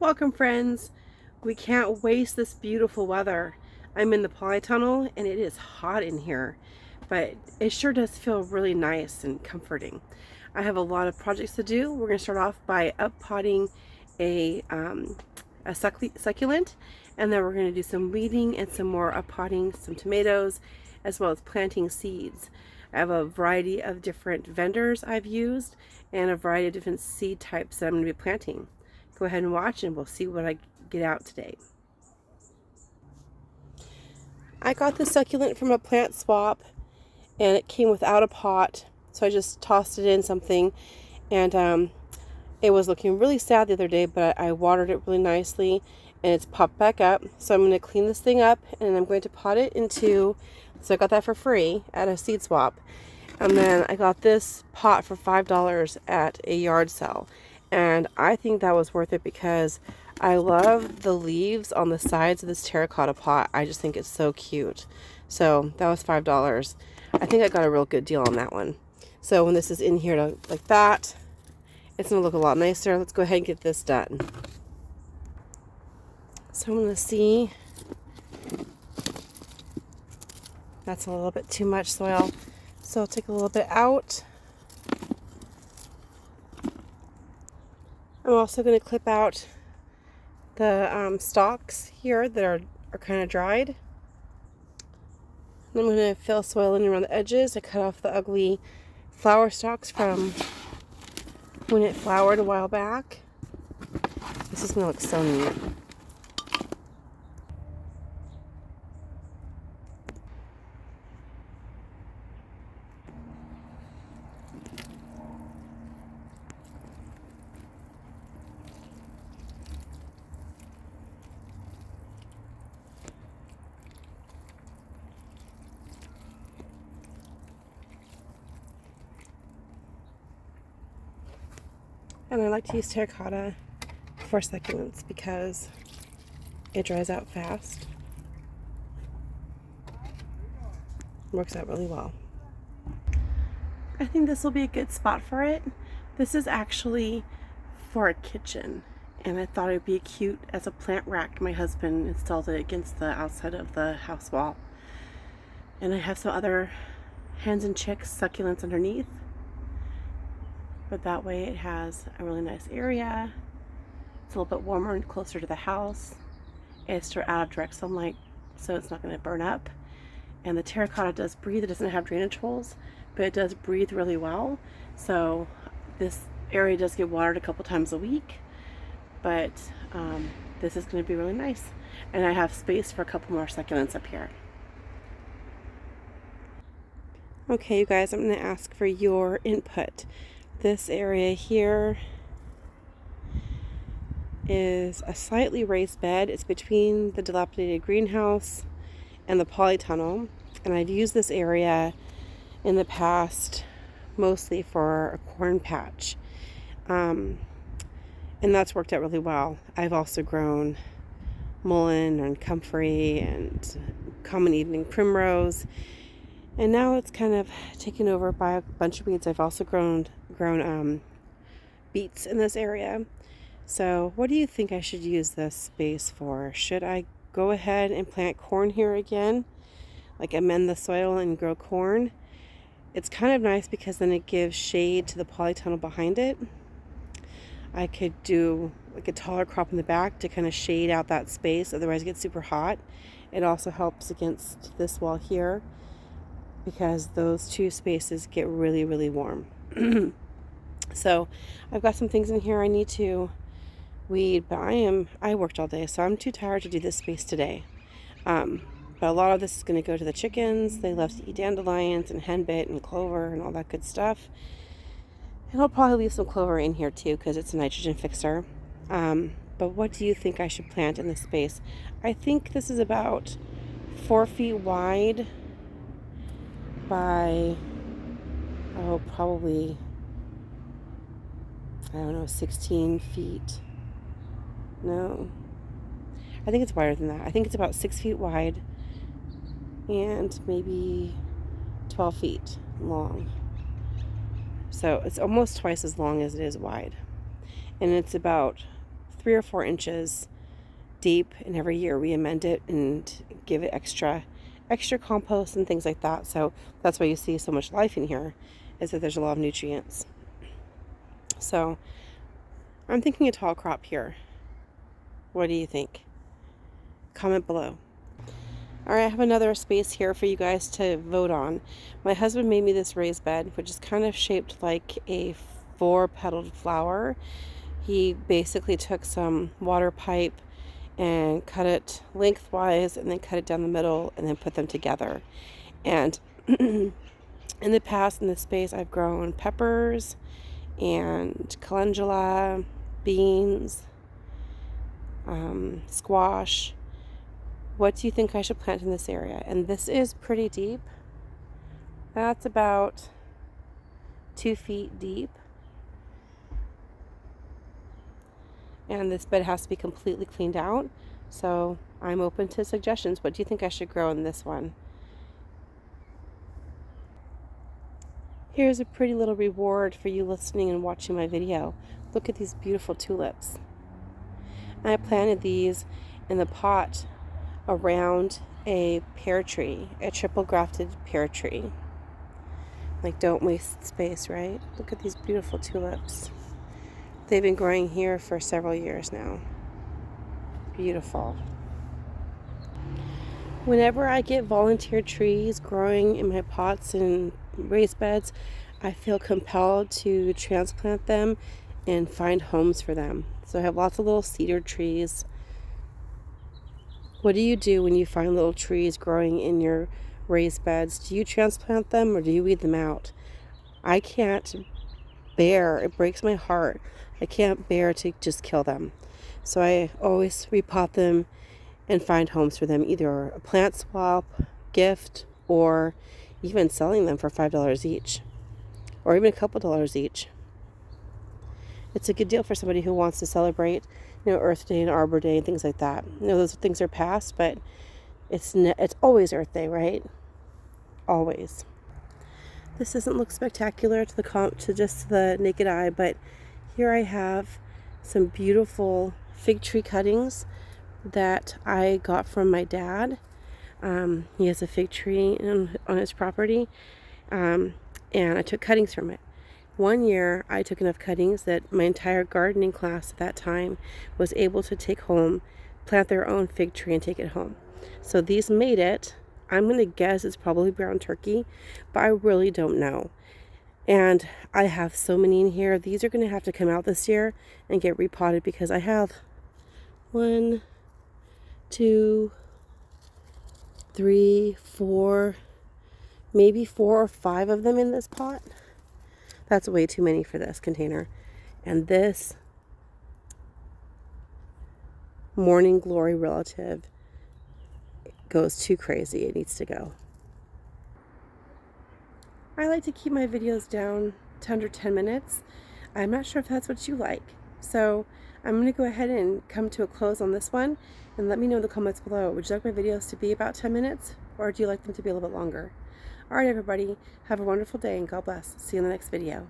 Welcome, friends. We can't waste this beautiful weather. I'm in the polytunnel and it is hot in here, but it sure does feel really nice and comforting. I have a lot of projects to do. We're going to start off by uppotting a, um, a succulent, and then we're going to do some weeding and some more uppotting some tomatoes, as well as planting seeds. I have a variety of different vendors I've used and a variety of different seed types that I'm going to be planting. Go ahead and watch and we'll see what I get out today. I got the succulent from a plant swap and it came without a pot, so I just tossed it in something, and it was looking really sad the other day, but I watered it really nicely and it's popped back up. So I'm going to clean this thing up and I'm going to pot it into, so I got that for free at a seed swap. And then I got this pot for $5 at a yard sale. And I think that was worth it because I love the leaves on the sides of this terracotta pot. I just think it's so cute. So that was $5. I think I got a real good deal on that one. So when this is in here like that, it's going to look a lot nicer. Let's go ahead and get this done. So I'm going to see. That's a little bit too much soil. So I'll take a little bit out. I'm also going to clip out the stalks here that are kind of dried. And I'm going to fill soil in around the edges. I cut off the ugly flower stalks from when it flowered a while back. This is going to look so neat. And I like to use terracotta for succulents because it dries out fast. Works out really well. I think this will be a good spot for it. This is actually for a kitchen, and I thought it would be cute as a plant rack. My husband installed it against the outside of the house wall. And I have some other hens and chicks succulents underneath. But that way it has a really nice area. It's a little bit warmer and closer to the house. It's out of direct sunlight, so it's not going to burn up. And the terracotta does breathe. It doesn't have drainage holes, but it does breathe really well. So this area does get watered a couple times a week, but this is going to be really nice. And I have space for a couple more succulents up here. Okay, you guys, I'm going to ask for your input. This area here is a slightly raised bed. It's between the dilapidated greenhouse and the polytunnel, and I've used this area in the past mostly for a corn patch, and that's worked out really well. I've also grown mullein and comfrey and common evening primrose, and now it's kind of taken over by a bunch of weeds. I've also grown beets in this area. So what do you think I should use this space for? Should I go ahead and plant corn here again? Like amend the soil and grow corn? It's kind of nice because then it gives shade to the polytunnel behind it. I could do like a taller crop in the back to kind of shade out that space, otherwise it gets super hot. It also helps against this wall here because those two spaces get really, really warm. So I've got some things in here I need to weed, but I worked all day, so I'm too tired to do this space today. But a lot of this is going to go to the chickens. They love to eat dandelions and henbit and clover and all that good stuff. And I'll probably leave some clover in here too because it's a nitrogen fixer. But what do you think I should plant in this space? I think this is about 4 feet wide by, probably, I don't know, 16 feet. No, I think it's wider than that. I think it's about 6 feet wide and maybe 12 feet long. So it's almost twice as long as it is wide. And it's about 3 or 4 inches deep, and every year we amend it and give it extra compost and things like that. So that's why you see so much life in here, is that there's a lot of nutrients. So I'm thinking a tall crop here. What do you think? Comment below. All right, I have another space here for you guys to vote on. My husband made me this raised bed, which is kind of shaped like a 4-petaled flower. He basically took some water pipe and cut it lengthwise and then cut it down the middle and then put them together. And in the past, in this space, I've grown peppers and calendula, beans, squash. What do you think I should plant in this area? And this is pretty deep. That's about 2 feet deep. And this bed has to be completely cleaned out. So I'm open to suggestions. What do you think I should grow in this one? Here's a pretty little reward for you listening and watching my video. Look at these beautiful tulips. I planted these in the pot around a pear tree, a triple grafted pear tree. Like, don't waste space, right? Look at these beautiful tulips. They've been growing here for several years now. Beautiful. Whenever I get volunteer trees growing in my pots and raised beds, I feel compelled to transplant them and find homes for them. So I have lots of little cedar trees. What do you do when you find little trees growing in your raised beds? Do you transplant them or do you weed them out? I can't bear, it breaks my heart. I can't bear to just kill them. So I always repot them and find homes for them, either a plant swap, gift, or even selling them for $5 each, or even a couple dollars each. It's a good deal for somebody who wants to celebrate, Earth Day and Arbor Day and things like that. Those things are past, but it's always Earth Day, right? Always. This doesn't look spectacular to just the naked eye, but here I have some beautiful fig tree cuttings that I got from my dad. He has a fig tree on his property, and I took cuttings from it. One year I took enough cuttings that my entire gardening class at that time was able to take home, plant their own fig tree and take it home. So these made it. I'm going to guess it's probably brown turkey, but I really don't know. And I have so many in here. These are going to have to come out this year and get repotted because I have 1, 2, 3, 4, maybe 4 or 5 of them in this pot. That's way too many for this container. And this morning glory relative goes too crazy. It needs to go. I like to keep my videos down to under 10 minutes. I'm not sure if that's what you like. So I'm going to go ahead and come to a close on this one, and let me know in the comments below. Would you like my videos to be about 10 minutes, or do you like them to be a little bit longer? All right, everybody, have a wonderful day and God bless. See you in the next video.